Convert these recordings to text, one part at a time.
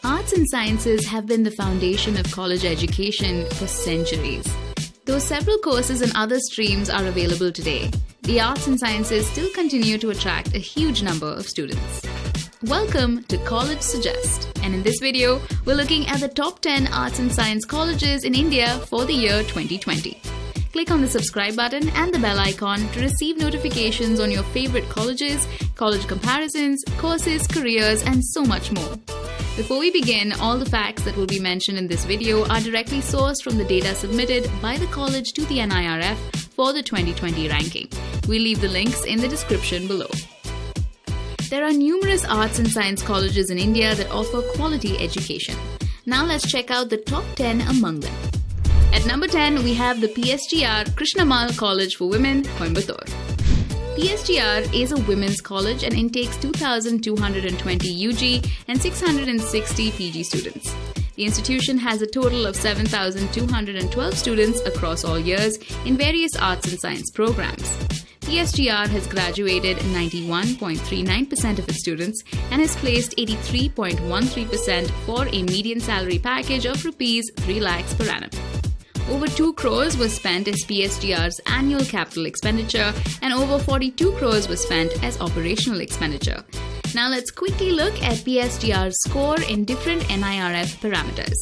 Arts and sciences have been the foundation of college education for centuries. Though several courses and other streams are available today, the arts and sciences still continue to attract a huge number of students. Welcome to College Suggest, and in this video, we're looking at the top 10 arts and science colleges in India for the year 2020. Click on the subscribe button and the bell icon to receive notifications on your favorite colleges, college comparisons, courses, careers, and so much more. Before we begin, all the facts that will be mentioned in this video are directly sourced from the data submitted by the college to the NIRF for the 2020 ranking. We'll leave the links in the description below. There are numerous arts and science colleges in India that offer quality education. Now let's check out the top 10 among them. At number 10, we have the PSGR Krishnamal College for Women, Coimbatore. PSGR is a women's college and intakes 2,220 UG and 660 PG students. The institution has a total of 7,212 students across all years in various arts and science programs. PSGR has graduated 91.39% of its students and has placed 83.13% for a median salary package of Rs 3 lakhs per annum. Over 2 crores was spent as PSGR's annual capital expenditure and over 42 crores was spent as operational expenditure. Now let's quickly look at PSGR's score in different NIRF parameters.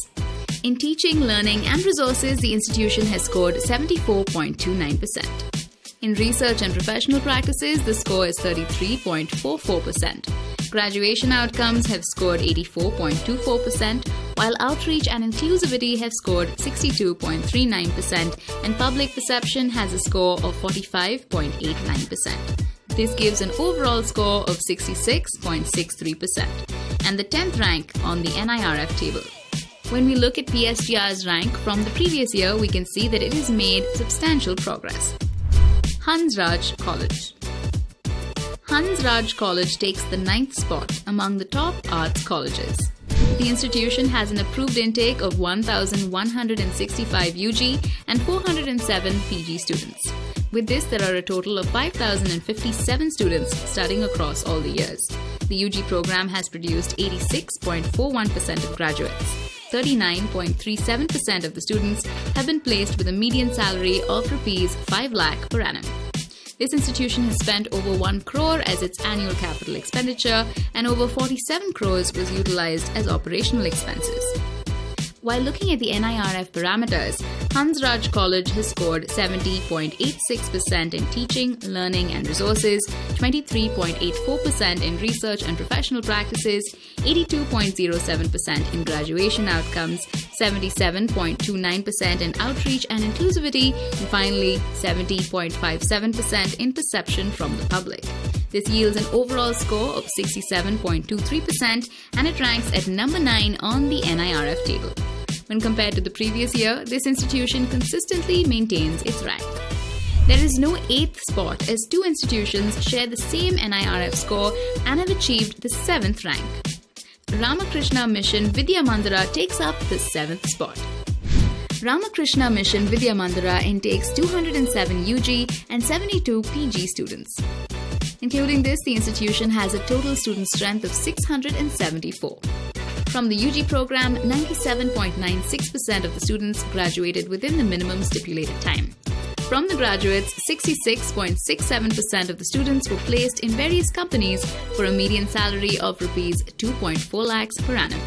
In teaching, learning and resources, the institution has scored 74.29%. In research and professional practices, the score is 33.44%. Graduation outcomes have scored 84.24%, while outreach and inclusivity have scored 62.39%, and public perception has a score of 45.89%. This gives an overall score of 66.63% and the 10th rank on the NIRF table. When we look at PSGR's rank from the previous year, we can see that it has made substantial progress. Hansraj College. Hansraj College takes the 9th spot among the top arts colleges. The institution has an approved intake of 1,165 UG and 407 PG students. With this, there are a total of 5,057 students studying across all the years. The UG program has produced 86.41% of graduates. 39.37% of the students have been placed with a median salary of Rs 5 lakh per annum. This institution has spent over 1 crore as its annual capital expenditure and over 47 crores was utilized as operational expenses. While looking at the NIRF parameters, Hansraj College has scored 70.86% in teaching, learning and resources, 23.84% in research and professional practices, 82.07% in graduation outcomes, 77.29% in outreach and inclusivity, and finally 70.57% in perception from the public. This yields an overall score of 67.23% and it ranks at number 9 on the NIRF table. When compared to the previous year, this institution consistently maintains its rank. There is no 8th spot as 2 institutions share the same NIRF score and have achieved the 7th rank. Ramakrishna Mission Vidya Mandira takes up the 7th spot. Ramakrishna Mission Vidya Mandira intakes 207 UG and 72 PG students. Including this, the institution has a total student strength of 674. From the UG program, 97.96% of the students graduated within the minimum stipulated time. From the graduates, 66.67% of the students were placed in various companies for a median salary of Rs 2.4 lakhs per annum.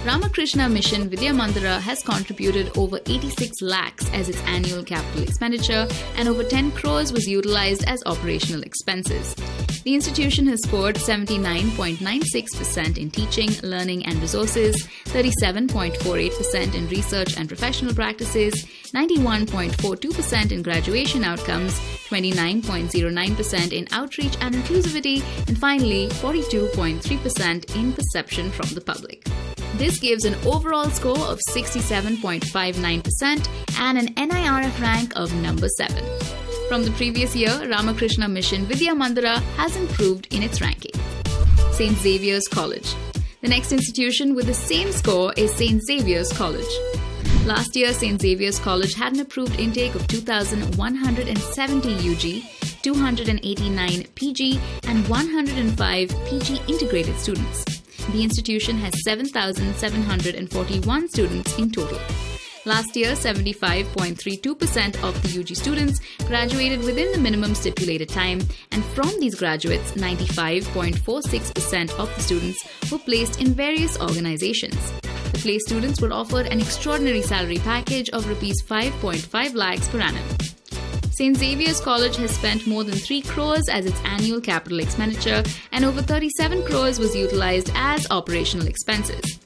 Ramakrishna Mission Vidya Mandira has contributed over 86 lakhs as its annual capital expenditure and over 10 crores was utilized as operational expenses. The institution has scored 79.96% in teaching, learning and resources, 37.48% in research and professional practices, 91.42% in graduation outcomes, 29.09% in outreach and inclusivity, and finally 42.3% in perception from the public. This gives an overall score of 67.59% and an NIRF rank of number 7. From the previous year, Ramakrishna Mission Vidya Mandira has improved in its ranking. St. Xavier's College. The next institution with the same score is St. Xavier's College. Last year, St. Xavier's College had an approved intake of 2,170 UG, 289 PG and 105 PG integrated students. the institution has 7,741 students in total. Last year, 75.32% of the UG students graduated within the minimum stipulated time, and from these graduates, 95.46% of the students were placed in various organizations. The placed students were offered an extraordinary salary package of Rs 5.5 lakhs per annum. St. Xavier's College has spent more than 3 crores as its annual capital expenditure, and over 37 crores was utilized as operational expenses.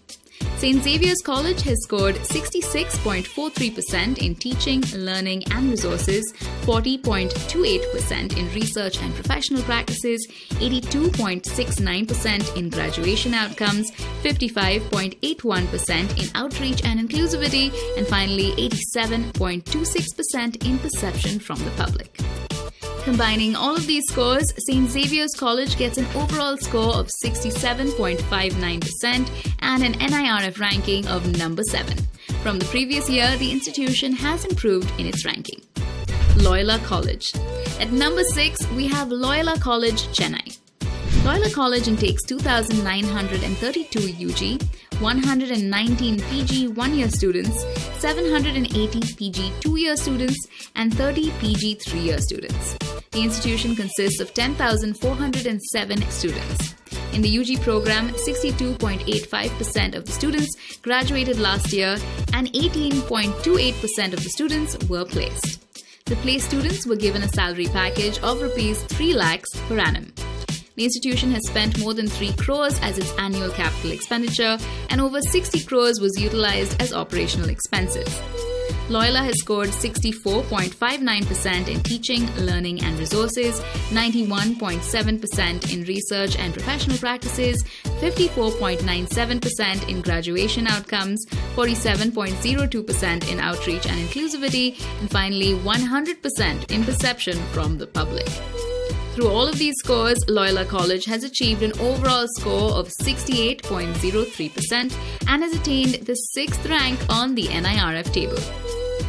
St. Xavier's College has scored 66.43% in teaching, learning and resources, 40.28% in research and professional practices, 82.69% in graduation outcomes, 55.81% in outreach and inclusivity, and finally 87.26% in perception from the public. Combining all of these scores, St. Xavier's College gets an overall score of 67.59% and an NIRF ranking of number 7. From the previous year, the institution has improved in its ranking. Loyola College. At number 6, we have Loyola College, Chennai. Loyola College intakes 2,932 UG, 119 PG 1-year students, 780 PG 2-year students, and 30 PG 3-year students. The institution consists of 10,407 students. In the UG program, 62.85% of the students graduated last year, and 18.28% of the students were placed. The placed students were given a salary package of Rs 3 lakhs per annum. The institution has spent more than 3 crores as its annual capital expenditure, and over 60 crores was utilized as operational expenses. Loyola has scored 64.59% in teaching, learning and resources, 91.7% in research and professional practices, 54.97% in graduation outcomes, 47.02% in outreach and inclusivity, and finally 100% in perception from the public. Through all of these scores, Loyola College has achieved an overall score of 68.03% and has attained the 6th rank on the NIRF table.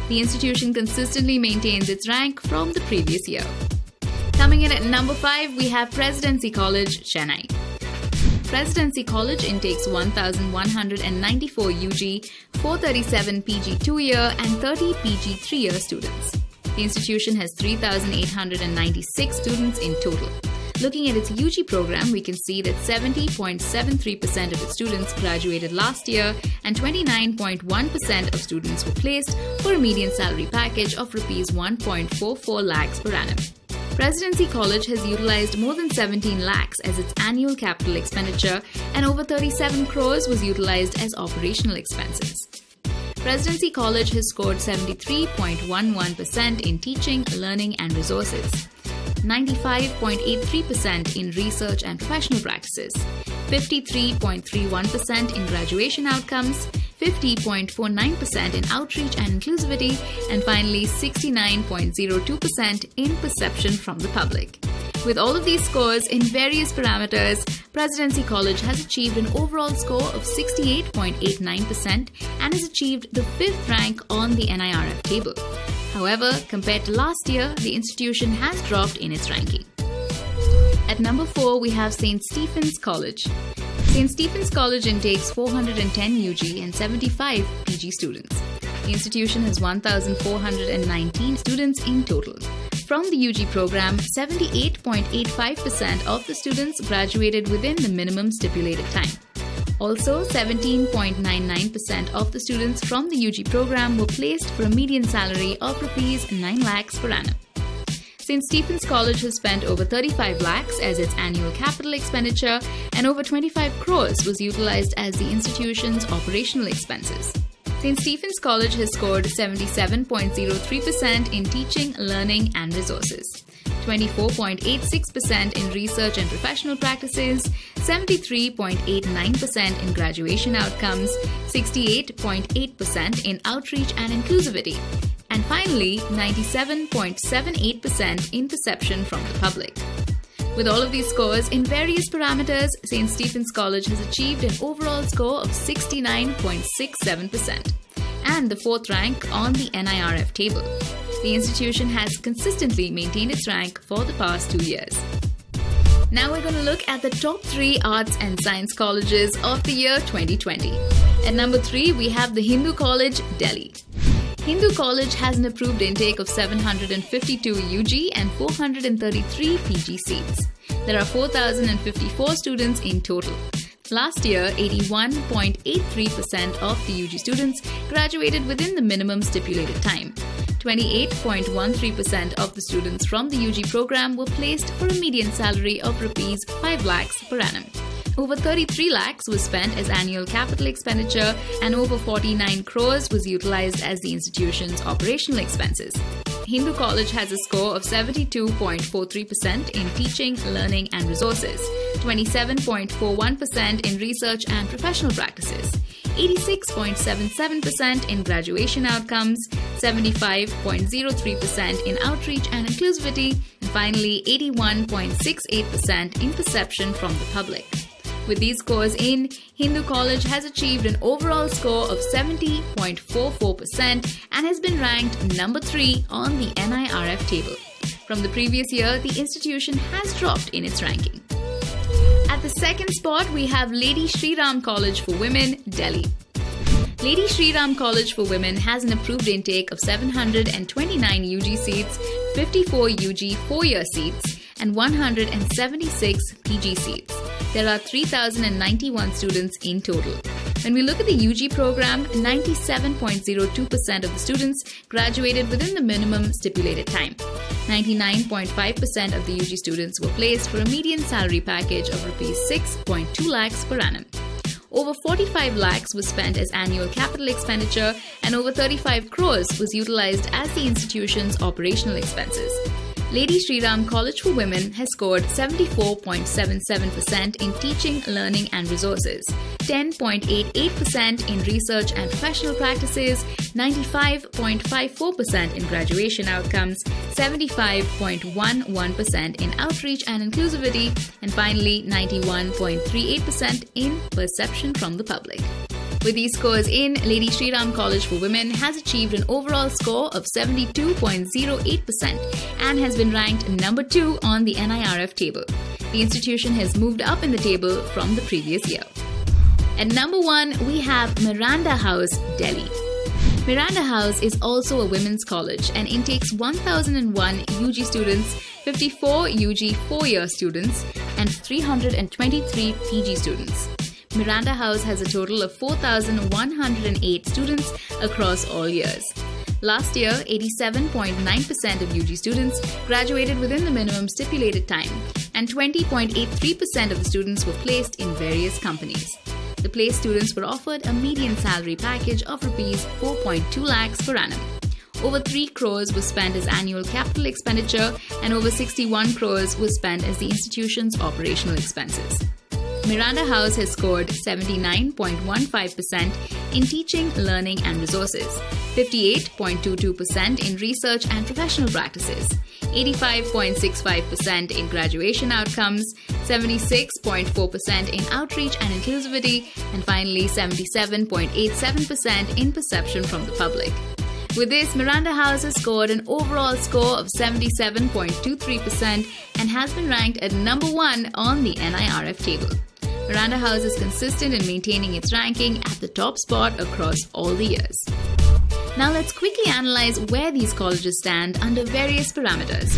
The institution consistently maintains its rank from the previous year. Coming in at number 5, we have Presidency College, Chennai. Presidency College intakes 1,194 UG, 437 PG 2-year and 30 PG 3-year students. The institution has 3,896 students in total. Looking at its UG program, we can see that 70.73% of its students graduated last year, and 29.1% of students were placed for a median salary package of Rs 1.44 lakhs per annum. Presidency College has utilized more than 17 lakhs as its annual capital expenditure, and over 37 crores was utilized as operational expenses. Presidency College has scored 73.11% in teaching, learning and resources, 95.83% in research and professional practices, 53.31% in graduation outcomes, 50.49% in outreach and inclusivity, and finally 69.02% in perception from the public. With all of these scores in various parameters, Presidency College has achieved an overall score of 68.89% and has achieved the 5th rank on the NIRF table. However, compared to last year, the institution has dropped in its ranking. At number 4, we have St. Stephen's College. St. Stephen's College intakes 410 UG and 75 PG students. The institution has 1,419 students in total. From the UG program, 78.85% of the students graduated within the minimum stipulated time. Also, 17.99% of the students from the UG program were placed for a median salary of Rs 9 lakhs per annum. St. Stephen's College has spent over 35 lakhs as its annual capital expenditure, and over 25 crores was utilized as the institution's operational expenses. St. Stephen's College has scored 77.03% in teaching, learning and resources, 24.86% in research and professional practices, 73.89% in graduation outcomes, 68.8% in outreach and inclusivity, and finally 97.78% in perception from the public. With all of these scores in various parameters, St. Stephen's College has achieved an overall score of 69.67% and the 4th rank on the NIRF table. The institution has consistently maintained its rank for the past 2 years. Now we're going to look at the top 3 arts and science colleges of the year 2020. At number 3, we have the Hindu College, Delhi. Hindu College has an approved intake of 752 UG and 433 PG seats. There are 4,054 students in total. Last year, 81.83% of the UG students graduated within the minimum stipulated time. 28.13% of the students from the UG program were placed for a median salary of Rs 5 lakhs per annum. Over 33 lakhs was spent as annual capital expenditure and over 49 crores was utilized as the institution's operational expenses. Hindu College has a score of 72.43% in teaching, learning and resources, 27.41% in research and professional practices, 86.77% in graduation outcomes, 75.03% in outreach and inclusivity, and finally 81.68% in perception from the public. With these scores in, Hindu College has achieved an overall score of 70.44% and has been ranked number 3 on the NIRF table. From the previous year, the institution has dropped in its ranking. At the second spot, we have Lady Shri Ram College for Women, Delhi. Lady Shri Ram College for Women has an approved intake of 729 UG seats, 54 UG 4-year seats, and 176 PG seats. There are 3,091 students in total. When we look at the UG program, 97.02% of the students graduated within the minimum stipulated time. 99.5% of the UG students were placed for a median salary package of Rs 6.2 lakhs per annum. Over 45 lakhs was spent as annual capital expenditure and over 35 crores was utilized as the institution's operational expenses. Lady Shri Ram College for Women has scored 74.77% in teaching, learning and resources, 10.88% in research and professional practices, 95.54% in graduation outcomes, 75.11% in outreach and inclusivity, and finally 91.38% in perception from the public. With these scores in, Lady Shri Ram College for Women has achieved an overall score of 72.08% and has been ranked number 2 on the NIRF table. The institution has moved up in the table from the previous year. At number 1, we have Miranda House, Delhi. Miranda House is also a women's college and intakes 1,001 UG students, 54 UG 4-year students, and 323 PG students. Miranda House has a total of 4,108 students across all years. Last year, 87.9% of UG students graduated within the minimum stipulated time, and 20.83% of the students were placed in various companies. The placed students were offered a median salary package of Rs 4.2 lakhs per annum. Over 3 crores was spent as annual capital expenditure, and over 61 crores was spent as the institution's operational expenses. Miranda House has scored 79.15% in teaching, learning and resources, 58.22% in research and professional practices, 85.65% in graduation outcomes, 76.4% in outreach and inclusivity, and finally 77.87% in perception from the public. With this, Miranda House has scored an overall score of 77.23% and has been ranked at number 1 on the NIRF table. Miranda House is consistent in maintaining its ranking at the top spot across all the years. Now let's quickly analyze where these colleges stand under various parameters.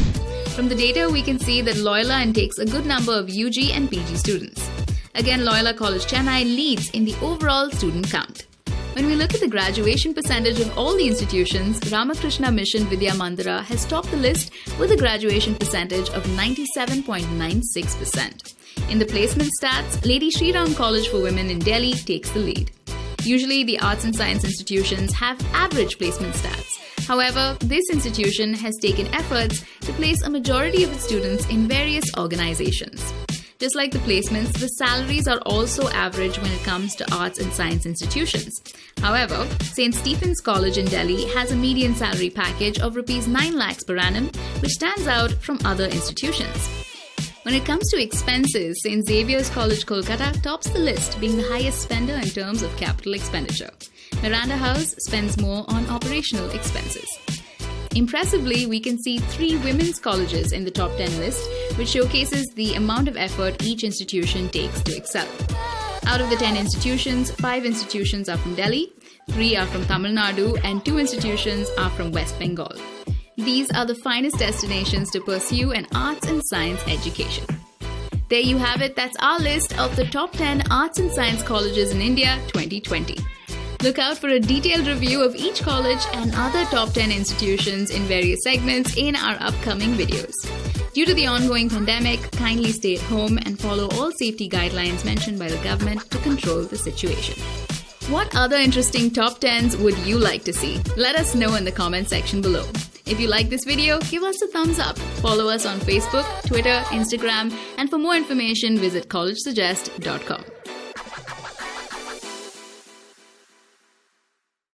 From the data, we can see that Loyola intakes a good number of UG and PG students. Again, Loyola College Chennai leads in the overall student count. When we look at the graduation percentage of all the institutions, Ramakrishna Mission Vidya Mandira has topped the list with a graduation percentage of 97.96%. In the placement stats, Lady Shri Ram College for Women in Delhi takes the lead. Usually, the arts and science institutions have average placement stats. However, this institution has taken efforts to place a majority of its students in various organizations. Just like the placements, the salaries are also average when it comes to arts and science institutions. However, St. Stephen's College in Delhi has a median salary package of Rs 9 lakhs per annum, which stands out from other institutions. When it comes to expenses, St. Xavier's College Kolkata tops the list, being the highest spender in terms of capital expenditure. Miranda House spends more on operational expenses. Impressively, we can see 3 women's colleges in the top 10 list, which showcases the amount of effort each institution takes to excel. Out of the 10 institutions, 5 institutions are from Delhi, 3 are from Tamil Nadu, and 2 institutions are from West Bengal. These are the finest destinations to pursue an arts and science education. There you have it. That's our list of the top 10 arts and science colleges in India 2020. Look out for a detailed review of each college and other top 10 institutions in various segments in our upcoming videos. Due to the ongoing pandemic, kindly stay at home and follow all safety guidelines mentioned by the government to control the situation. What other interesting top 10s would you like to see? Let us know in the comment section below. If you like this video, give us a thumbs up. Follow us on Facebook, Twitter, Instagram, and for more information, visit collegesuggest.com.